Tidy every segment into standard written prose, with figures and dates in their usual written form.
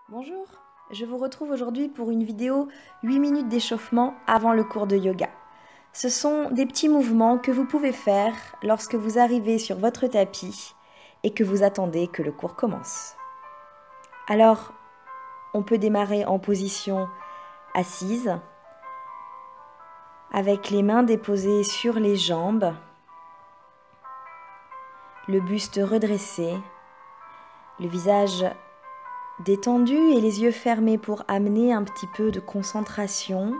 Bonjour, je vous retrouve aujourd'hui pour une vidéo 8 minutes d'échauffement avant le cours de yoga. Ce sont des petits mouvements que vous pouvez faire lorsque vous arrivez sur votre tapis et que vous attendez que le cours commence. Alors, on peut démarrer en position assise, avec les mains déposées sur les jambes, le buste redressé, le visage détendu et les yeux fermés pour amener un petit peu de concentration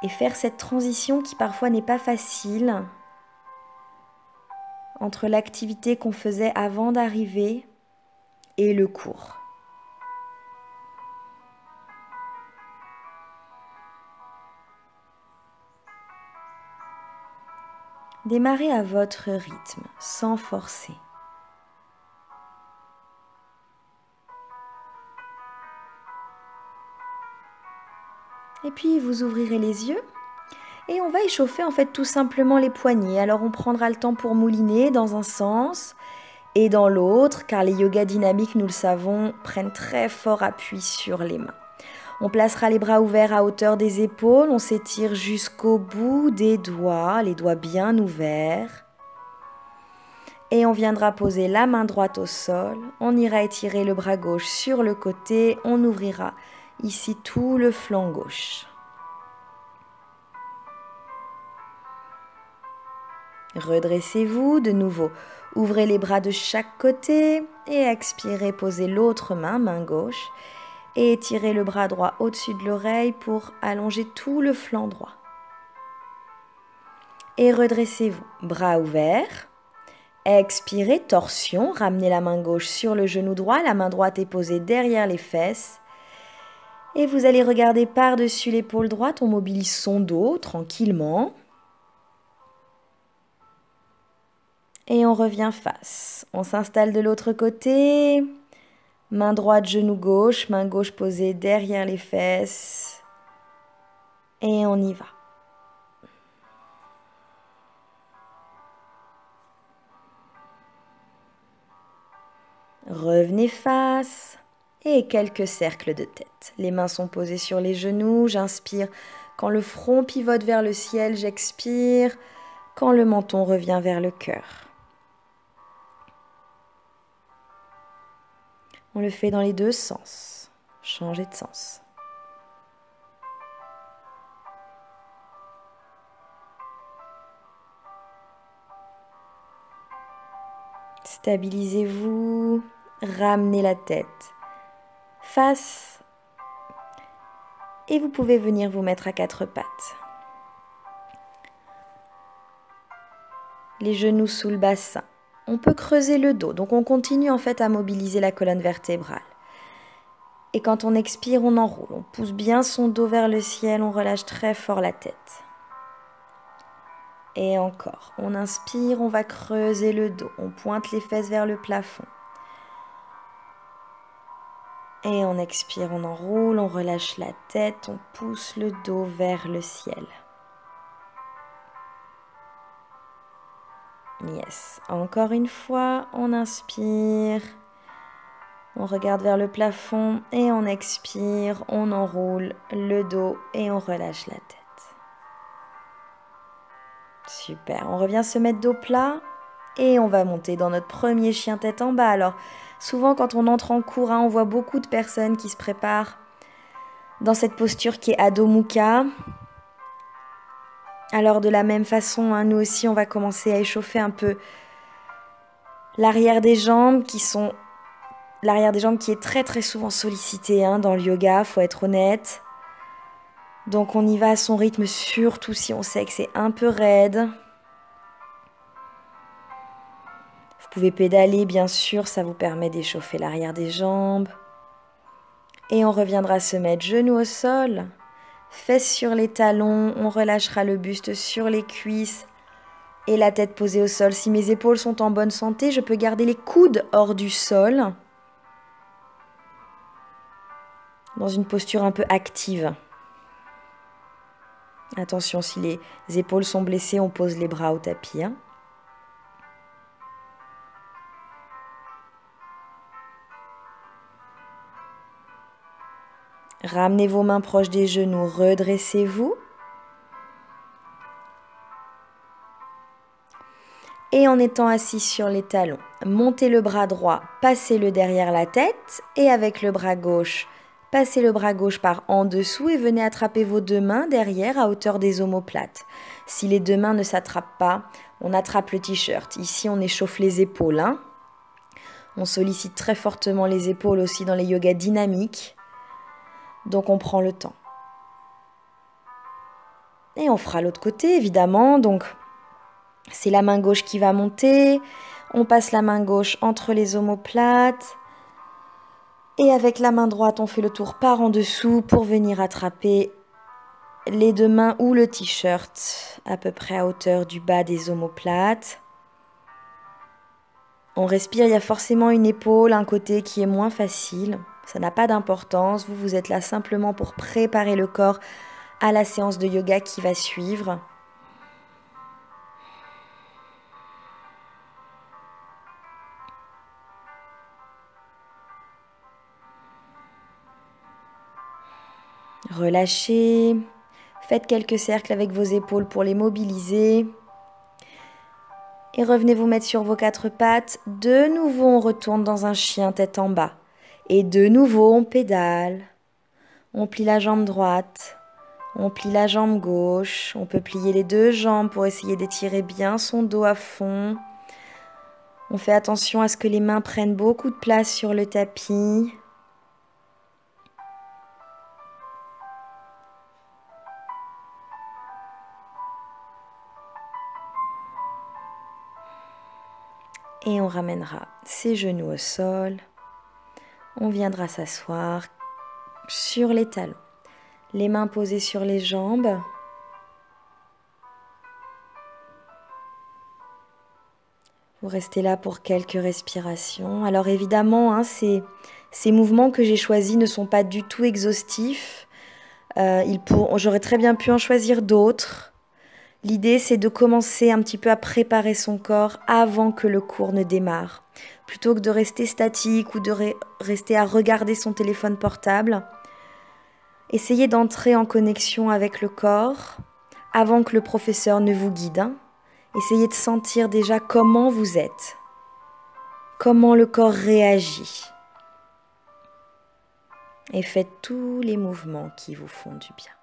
et faire cette transition qui parfois n'est pas facile entre l'activité qu'on faisait avant d'arriver et le cours. Démarrez à votre rythme, sans forcer. Et puis vous ouvrirez les yeux et on va échauffer en fait tout simplement les poignets. Alors on prendra le temps pour mouliner dans un sens et dans l'autre, car les yogas dynamiques, nous le savons, prennent très fort appui sur les mains. On placera les bras ouverts à hauteur des épaules, on s'étire jusqu'au bout des doigts, les doigts bien ouverts. Et on viendra poser la main droite au sol, on ira étirer le bras gauche sur le côté, on ouvrira ici tout le flanc gauche. Redressez-vous de nouveau, ouvrez les bras de chaque côté et expirez, posez l'autre main, main gauche, et étirez le bras droit au-dessus de l'oreille pour allonger tout le flanc droit. Et redressez-vous, bras ouverts. Expirez, torsion, ramenez la main gauche sur le genou droit, la main droite est posée derrière les fesses. Et vous allez regarder par-dessus l'épaule droite, on mobilise son dos tranquillement. Et on revient face. On s'installe de l'autre côté. Main droite, genou gauche, main gauche posée derrière les fesses. Et on y va. Revenez face et quelques cercles de tête. Les mains sont posées sur les genoux, j'inspire. Quand le front pivote vers le ciel, j'expire. Quand le menton revient vers le cœur. On le fait dans les deux sens. Changez de sens. Stabilisez-vous, ramenez la tête face et vous pouvez venir vous mettre à quatre pattes. Les genoux sous le bassin. On peut creuser le dos, donc on continue en fait à mobiliser la colonne vertébrale. Et quand on expire, on enroule, on pousse bien son dos vers le ciel, on relâche très fort la tête. Et encore, on inspire, on va creuser le dos, on pointe les fesses vers le plafond. Et on expire, on enroule, on relâche la tête, on pousse le dos vers le ciel. Yes, encore une fois, on inspire, on regarde vers le plafond et on expire, on enroule le dos et on relâche la tête. Super, on revient se mettre dos plat et on va monter dans notre premier chien tête en bas. Alors, souvent quand on entre en cours, on voit beaucoup de personnes qui se préparent dans cette posture qui est Adho Mukha. Alors de la même façon, nous aussi on va commencer à échauffer un peu l'arrière des jambes qui est très très souvent sollicité dans le yoga, faut être honnête. Donc on y va à son rythme, surtout si on sait que c'est un peu raide. Vous pouvez pédaler bien sûr, ça vous permet d'échauffer l'arrière des jambes. Et on reviendra se mettre genoux au sol. Fesses sur les talons, on relâchera le buste sur les cuisses et la tête posée au sol. Si mes épaules sont en bonne santé, je peux garder les coudes hors du sol, dans une posture un peu active. Attention, si les épaules sont blessées, on pose les bras au tapis. Ramenez vos mains proches des genoux, redressez-vous. Et en étant assis sur les talons, montez le bras droit, passez-le derrière la tête et avec le bras gauche, passez le bras gauche par en dessous et venez attraper vos deux mains derrière à hauteur des omoplates. Si les deux mains ne s'attrapent pas, on attrape le t-shirt. Ici, on échauffe les épaules. On sollicite très fortement les épaules aussi dans les yogas dynamiques. Donc, on prend le temps. Et on fera l'autre côté, évidemment. Donc, c'est la main gauche qui va monter. On passe la main gauche entre les omoplates. Et avec la main droite, on fait le tour par en dessous pour venir attraper les deux mains ou le t-shirt à peu près à hauteur du bas des omoplates. On respire, il y a forcément une épaule, un côté qui est moins facile. Ça n'a pas d'importance. Vous êtes là simplement pour préparer le corps à la séance de yoga qui va suivre. Relâchez. Faites quelques cercles avec vos épaules pour les mobiliser. Et revenez vous mettre sur vos quatre pattes. De nouveau, on retourne dans un chien tête en bas. Et de nouveau, on pédale. On plie la jambe droite. On plie la jambe gauche. On peut plier les deux jambes pour essayer d'étirer bien son dos à fond. On fait attention à ce que les mains prennent beaucoup de place sur le tapis. Et on ramènera ses genoux au sol. On viendra s'asseoir sur les talons. Les mains posées sur les jambes. Vous restez là pour quelques respirations. Alors évidemment, ces mouvements que j'ai choisis ne sont pas du tout exhaustifs. J'aurais très bien pu en choisir d'autres. L'idée, c'est de commencer un petit peu à préparer son corps avant que le cours ne démarre. Plutôt que de rester statique ou de rester à regarder son téléphone portable, essayez d'entrer en connexion avec le corps avant que le professeur ne vous guide. Essayez de sentir déjà comment vous êtes, comment le corps réagit. Et faites tous les mouvements qui vous font du bien.